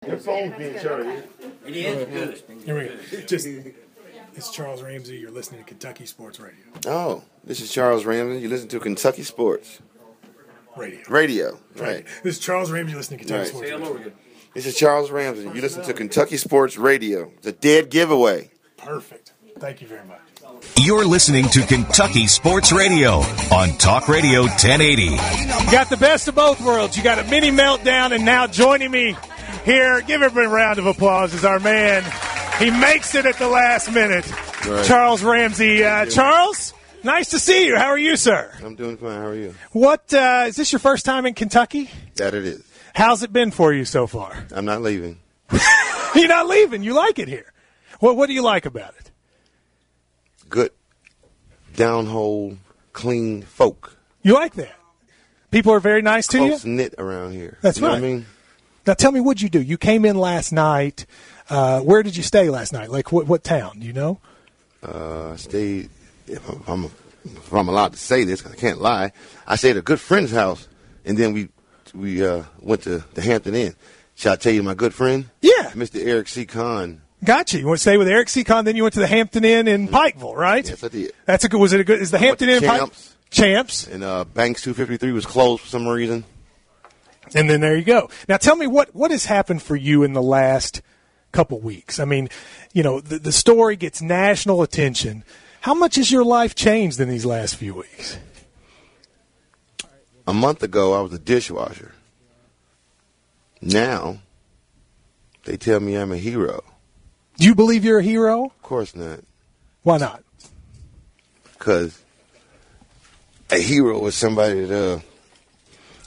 Your phone's being charged. It is good. Here we go. It's Charles Ramsey. You're listening to Kentucky Sports Radio. Oh, this is Charles Ramsey. You listen to Kentucky Sports Radio. Right. This is Charles Ramsey. You're listening to Kentucky Sports Radio. This is Charles Ramsey. You listen to Kentucky Sports Radio. It's a dead giveaway. Perfect. Thank you very much. You're listening to Kentucky Sports Radio on Talk Radio 1080. You got the best of both worlds. You got a mini meltdown, and now joining me here, give him a round of applause, is our man. He makes it at the last minute. Right. Charles Ramsey. Charles, nice to see you. How are you, sir? I'm doing fine. How are you? What is this your first time in Kentucky? That it is. How's it been for you so far? I'm not leaving. You're not leaving. You like it here. What do you like about it? Good, down-hole, clean folk. You like that? People are very nice to you? Close-knit around here. That's right. What I mean? Now tell me, what'd you do? You came in last night. Where did you stay last night? Like what town? Do you know? I stayed, if I'm allowed to say this, 'cause I can't lie, I stayed at a good friend's house, and then we went to the Hampton Inn. Shall I tell you my good friend? Yeah. Mr. Eric C. Kahn. Gotcha. You want to stay with Eric C. Kahn, then you went to the Hampton Inn in Pikeville, right? Yes, I did. Was it a good? Is the Hampton Inn Champs? Champs. And Banks 253 was closed for some reason. And then there you go. Now tell me what has happened for you in the last couple weeks. I mean, the story gets national attention. How much has your life changed in these last few weeks? A month ago, I was a dishwasher. Now, they tell me I'm a hero. Do you believe you're a hero? Of course not. Why not? Because a hero is somebody that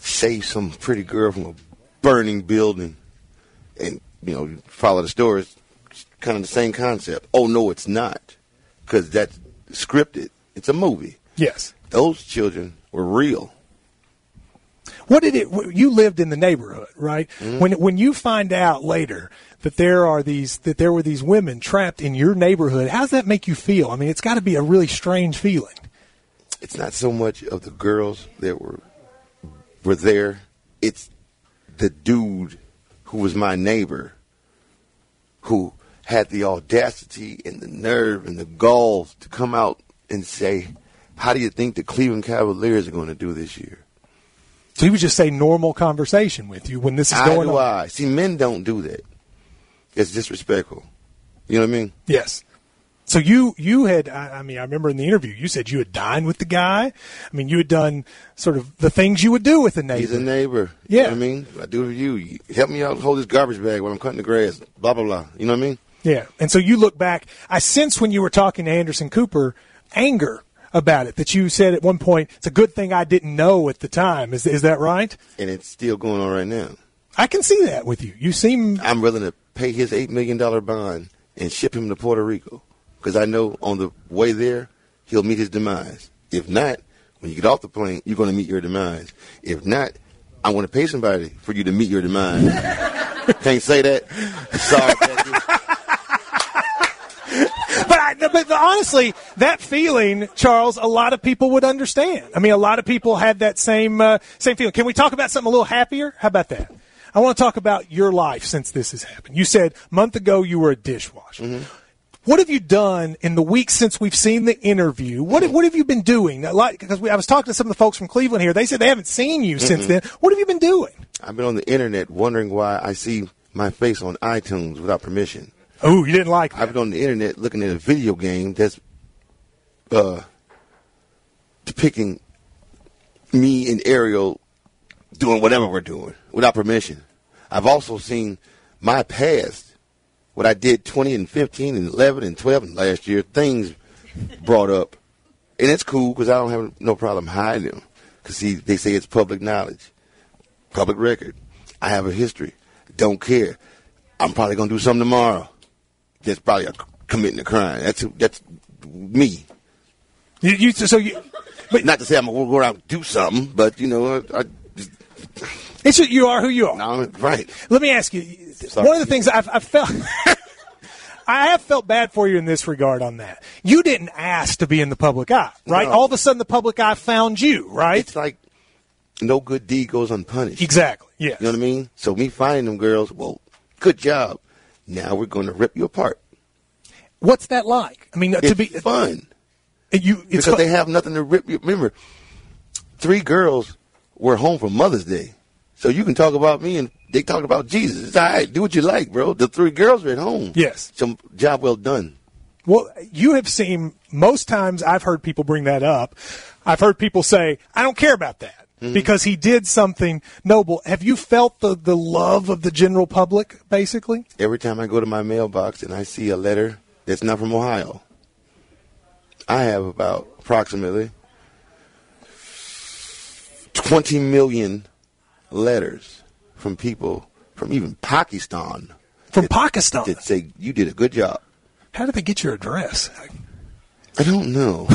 saved some pretty girl from a burning building. And, you follow the story. It's kind of the same concept. Oh, no, it's not. Because that's scripted. It's a movie. Yes. Those children were real. You lived in the neighborhood, right? Mm-hmm. When you find out later that there were these women trapped in your neighborhood, how does that make you feel? I mean, it's got to be a really strange feeling. It's not so much of the girls that were there. It's the dude who was my neighbor who had the audacity and the nerve and the gall to come out and say, how do you think the Cleveland Cavaliers are going to do this year? So he would just say normal conversation with you when this is going on. See, men don't do that. It's disrespectful. You know what I mean? Yes. So you had, I remember in the interview, you said you had dined with the guy. I mean, you had done sort of the things you would do with a neighbor. He's a neighbor. Yeah. You know what I mean? I do it for you. You help me out, hold this garbage bag while I'm cutting the grass, blah, blah, blah. You know what I mean? Yeah. And so you look back, I sense when you were talking to Anderson Cooper, anger about it, that you said at one point, it's a good thing I didn't know at the time. Is that right? And it's still going on right now. I can see that with you. You seem... I'm willing to pay his $8 million bond and ship him to Puerto Rico because I know on the way there, he'll meet his demise. If not, when you get off the plane, you're going to meet your demise. If not, I want to pay somebody for you to meet your demise. Can't say that. Sorry, But honestly, that feeling, Charles, a lot of people would understand. I mean, a lot of people had that same feeling. Can we talk about something a little happier? How about that? I want to talk about your life since this has happened. You said a month ago you were a dishwasher. Mm-hmm. What have you done in the weeks since we've seen the interview? What have you been doing? Because I was talking to some of the folks from Cleveland here. They said they haven't seen you since then. What have you been doing? I've been on the internet wondering why I see my face on iTunes without permission. Oh, you didn't like that. I've been on the internet looking at a video game that's depicting me and Ariel doing whatever we're doing without permission. I've also seen my past, what I did 20 and 15 and 11 and 12 and last year, things brought up. And it's cool because I don't have no problem hiding them. Because, see, they say it's public knowledge, public record. I have a history. Don't care. I'm probably going to do something tomorrow. That's probably committing a crime. That's me. But not to say I'm going to go around and do something, but, you are who you are. No, right. Let me ask you, one of the things I've felt, I have felt bad for you in this regard on that. You didn't ask to be in the public eye, right? No. All of a sudden the public eye found you, right? It's like no good deed goes unpunished. Exactly, yes. You know what I mean? So me finding them girls, well, Good job. Now we're going to rip you apart. What's that like? I mean, It's fun. Because fun. they have nothing to rip you. Remember, 3 girls were home for Mother's Day. So you can talk about me and they talk about Jesus. It's all right. Do what you like, bro. The 3 girls are at home. Yes. So job well done. Well, you have seen, most times I've heard people bring that up. I've heard people say, I don't care about that because he did something noble. Have you felt the love of the general public, basically? Every time I go to my mailbox and I see a letter that's not from Ohio, I have about approximately 20 million letters from people from even Pakistan. From Pakistan? That say, you did a good job. How did they get your address? I don't know.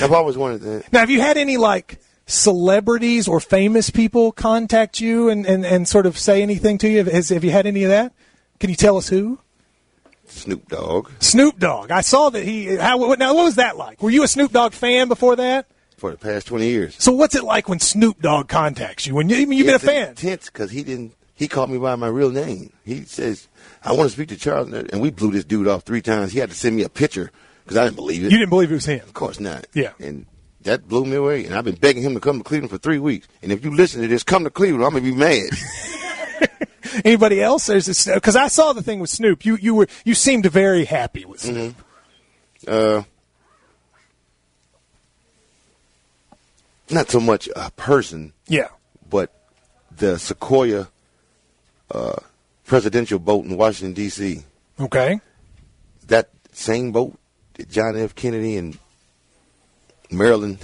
I've always wanted that. Now, have you had any, like, celebrities or famous people contact you and sort of say anything to you? Have you had any of that? Can you tell us who? Snoop Dogg. Snoop Dogg. I saw that now, what was that like? Were you a Snoop Dogg fan before that? For the past 20 years. So what's it like when Snoop Dogg contacts you? When you've been a fan? It's intense because he called me by my real name. He says, I want to speak to Charles. And we blew this dude off 3 times. He had to send me a picture because I didn't believe it. You didn't believe it was him? Of course not. Yeah. And that blew me away. And I've been begging him to come to Cleveland for 3 weeks. And if you listen to this, come to Cleveland. I'm going to be mad. Anybody else? Because I saw the thing with Snoop. You seemed very happy with Snoop. Not so much a person. Yeah. But the Sequoia presidential boat in Washington, D.C. Okay. That same boat that John F. Kennedy and Maryland.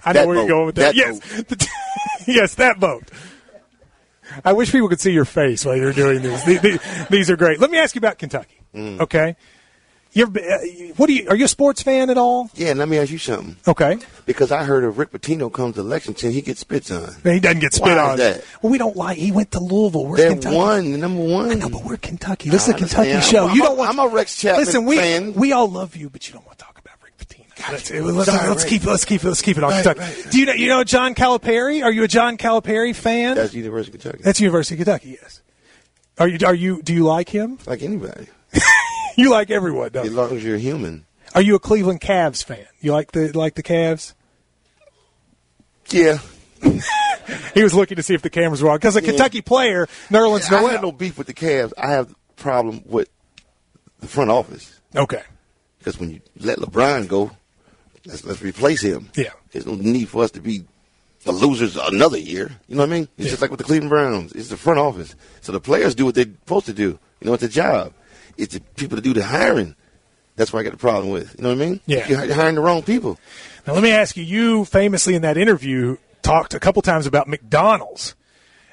I know where you're going with that. Yes. Yes, that boat. I wish people could see your face while you're doing this. These are great. Let me ask you about Kentucky. Okay. Are you a sports fan at all? Yeah, and let me ask you something. Okay. Because I heard if Rick Pitino comes to Lexington, he gets spits on. He doesn't get spit on. Why is that? Well, we don't like. He went to Louisville. We're They're Kentucky. number one. I know, but we're Kentucky. This is a Kentucky show. I'm a Rex Chapman fan. We all love you, but you don't want to talk about Rick Pitino. Let's keep it on Kentucky. Right. Do you know John Calipari? Are you a John Calipari fan? That's University of Kentucky. That's University of Kentucky. Yes. Do you like him? Like anybody. You like everyone, don't you? As long as you're human. Are you a Cleveland Cavs fan? You like the Cavs? Yeah. He was looking to see if the cameras were on. Because a Kentucky player, Nerlens Noel. I have no beef with the Cavs. I have a problem with the front office. Okay. Because when you let LeBron go, let's replace him. Yeah. There's no need for us to be the losers another year. You know what I mean? It's just like with the Cleveland Browns. It's the front office. So the players do what they're supposed to do. You know, it's a job. It's the people to do the hiring. That's what I got the problem with. You know what I mean? Yeah. You're hiring the wrong people. Now, let me ask you, you famously in that interview talked a couple times about McDonald's.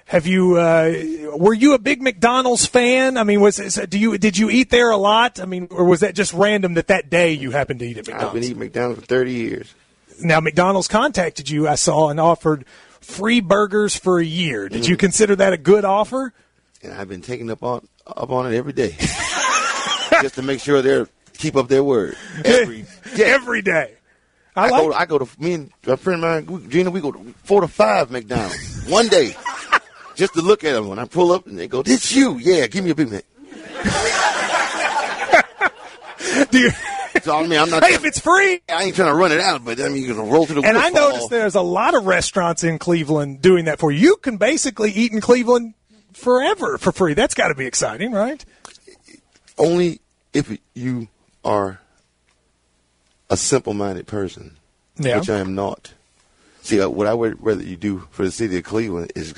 Have you, were you a big McDonald's fan? I mean, did you eat there a lot? I mean, or was that just random that day you happened to eat at McDonald's? I've been eating McDonald's for 30 years. Now, McDonald's contacted you, I saw, and offered free burgers for a year. Did you consider that a good offer? And I've been taking up on it every day. Just to make sure they keep up their word. Every day. I go to me and a friend of mine, Gina, we go to 4 to 5 McDonald's one day. Just to look at them. When I pull up and they go, "This you? Yeah, give me a Big Mac." So I mean, I'm not. Hey, if it's free, I ain't trying to run it out, but I mean, you're gonna roll to the. And I noticed there's a lot of restaurants in Cleveland doing that for you. You can basically eat in Cleveland forever for free. That's got to be exciting, right? Only if you are a simple-minded person, which I am not. See, what I would rather you do for the city of Cleveland is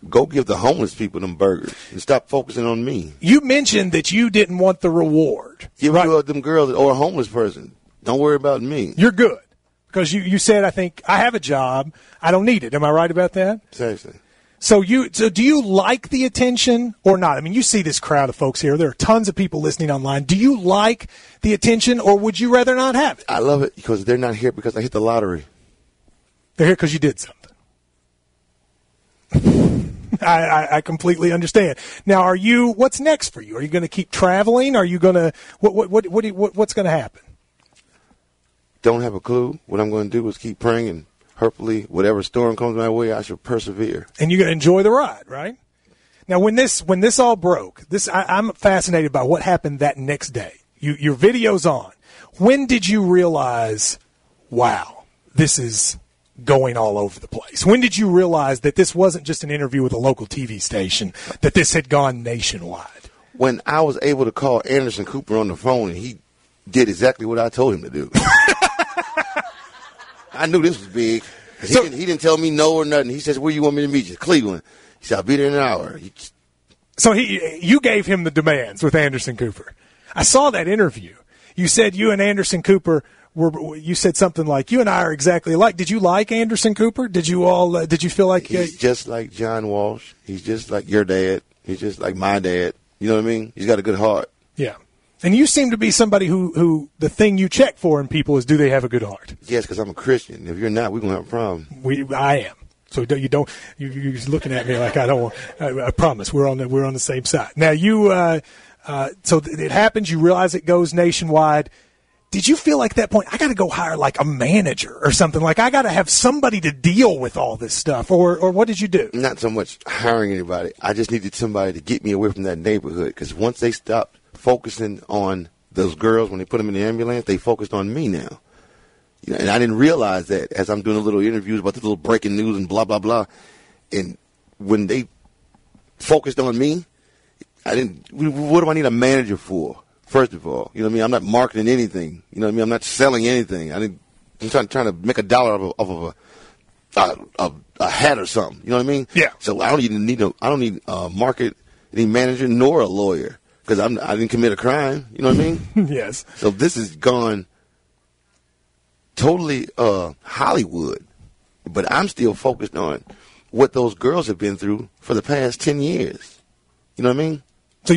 go give the homeless people them burgers and stop focusing on me. You mentioned that you didn't want the reward. Give them girls or a homeless person. Don't worry about me. You're good. Because you said, I think, I have a job. I don't need it. Am I right about that? Seriously. So do you like the attention or not? I mean, you see this crowd of folks here. There are tons of people listening online. Do you like the attention or would you rather not have it? I love it because they're not here because I hit the lottery. They're here because you did something. I completely understand. Now, what's next for you? Are you going to keep traveling? Are you going to, what's going to happen? Don't have a clue. What I'm going to do is keep praying and hopefully, whatever storm comes my way, I shall persevere. And you're going to enjoy the ride, right? Now, when this all broke, I'm fascinated by what happened that next day. Your video's on. When did you realize, wow, this is going all over the place? When did you realize that this wasn't just an interview with a local TV station, that this had gone nationwide? When I was able to call Anderson Cooper on the phone, and he did exactly what I told him to do. I knew this was big. So, he didn't tell me no or nothing. He says, where you want me to meet you? Cleveland. He said, I'll be there in an hour. So you gave him the demands with Anderson Cooper. I saw that interview. You said you and Anderson Cooper you said something like, you and I are exactly alike. Did you like Anderson Cooper? Did you feel like he's just like John Walsh? He's just like your dad. He's just like my dad. You know what I mean? He's got a good heart. Yeah. And you seem to be somebody who the thing you check for in people is, do they have a good heart? Yes, because I'm a Christian. If you're not, we're going to have a problem. I am. So you're looking at me like I don't. I promise we're on the same side. Now so it happens. You realize it goes nationwide. Did you feel like at that point, I got to go hire like a manager or something? Like I got to have somebody to deal with all this stuff, or what did you do? Not so much hiring anybody. I just needed somebody to get me away from that neighborhood, because once they stopped focusing on those girls when they put them in the ambulance, they focused on me now. You know, and I didn't realize that as I'm doing the little interviews about the little breaking news and blah, blah, blah. And when they focused on me, what do I need a manager for? First of all, you know what I mean? I'm not marketing anything. You know what I mean? I'm not selling anything. I'm trying to make $1 off of a hat or something. You know what I mean? Yeah. So I don't need a marketing manager nor a lawyer, because I didn't commit a crime. You know what I mean? Yes. So this has gone totally Hollywood, but I'm still focused on what those girls have been through for the past 10 years. You know what I mean? So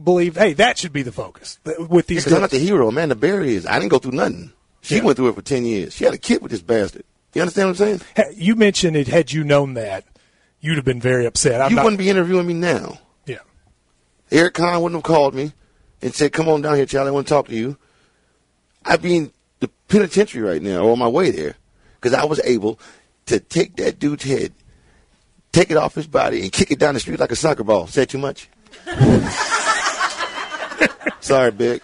believe, hey, that should be the focus with these girls. I'm not the hero. Amanda Berry is. I didn't go through nothing. She went through it for 10 years. She had a kid with this bastard. You understand what I'm saying? You mentioned it. Had you known that, you'd have been very upset. You wouldn't be interviewing me now. Yeah. Eric Kahn wouldn't have called me and said, come on down here, Charlie, I want to talk to you. I'd be in the penitentiary right now, or on my way there, because I was able to take that dude's head, take it off his body, and kick it down the street like a soccer ball. Said too much? Sorry, Big.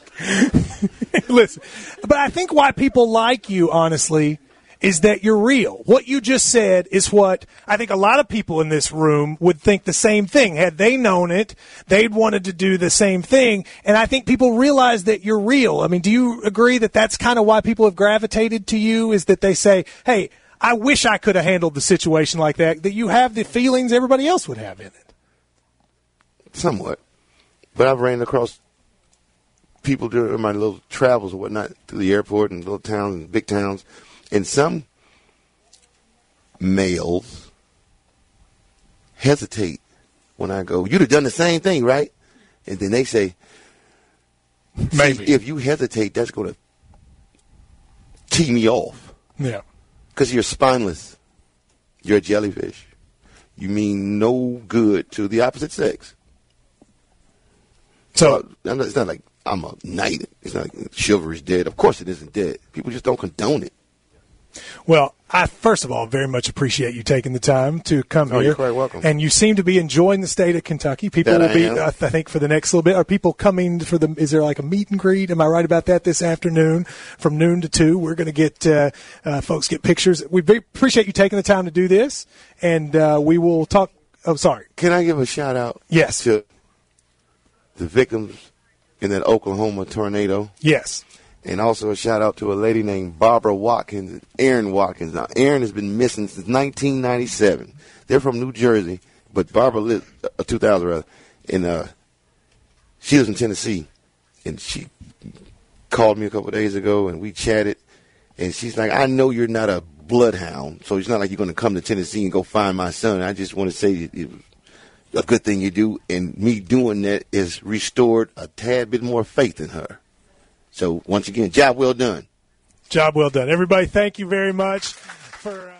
Listen, but I think why people like you, honestly, is that you're real. What you just said is what I think a lot of people in this room would think the same thing. Had they known it, they'd wanted to do the same thing. And I think people realize that you're real. I mean, do you agree that that's kind of why people have gravitated to you, is that they say, hey, I wish I could have handled the situation like that you have the feelings everybody else would have in it? Somewhat. But I've ran across people during my little travels or whatnot through the airport and little towns and big towns. And some males hesitate when I go, you'd have done the same thing, right? And then they say, maybe. If you hesitate, that's going to tee me off. Yeah. Because you're spineless. You're a jellyfish. You mean no good to the opposite sex. So it's not like I'm a knight. It's not like chivalry's dead. Of course it isn't dead. People just don't condone it. Well, I, first of all, very much appreciate you taking the time to come here. You're quite welcome. And you seem to be enjoying the state of Kentucky. People will be, I think, for the next little bit. Are people coming is there like a meet and greet? Am I right about that this afternoon from noon to 2? We're going to get, folks get pictures. We appreciate you taking the time to do this. And we will talk. Oh, sorry. Can I give a shout out? Yes. To the victims in that Oklahoma tornado? Yes. And also a shout-out to a lady named Barbara Watkins, Erin Watkins. Now, Erin has been missing since 1997. They're from New Jersey, but Barbara lived, 2000 rather, and she lives in Tennessee. And she called me a couple of days ago, and we chatted. And she's like, I know you're not a bloodhound, so it's not like you're going to come to Tennessee and go find my son. I just want to say it was a good thing you do, and me doing that has restored a tad bit more faith in her. So, once again, job well done. Job well done. Everybody, thank you very much for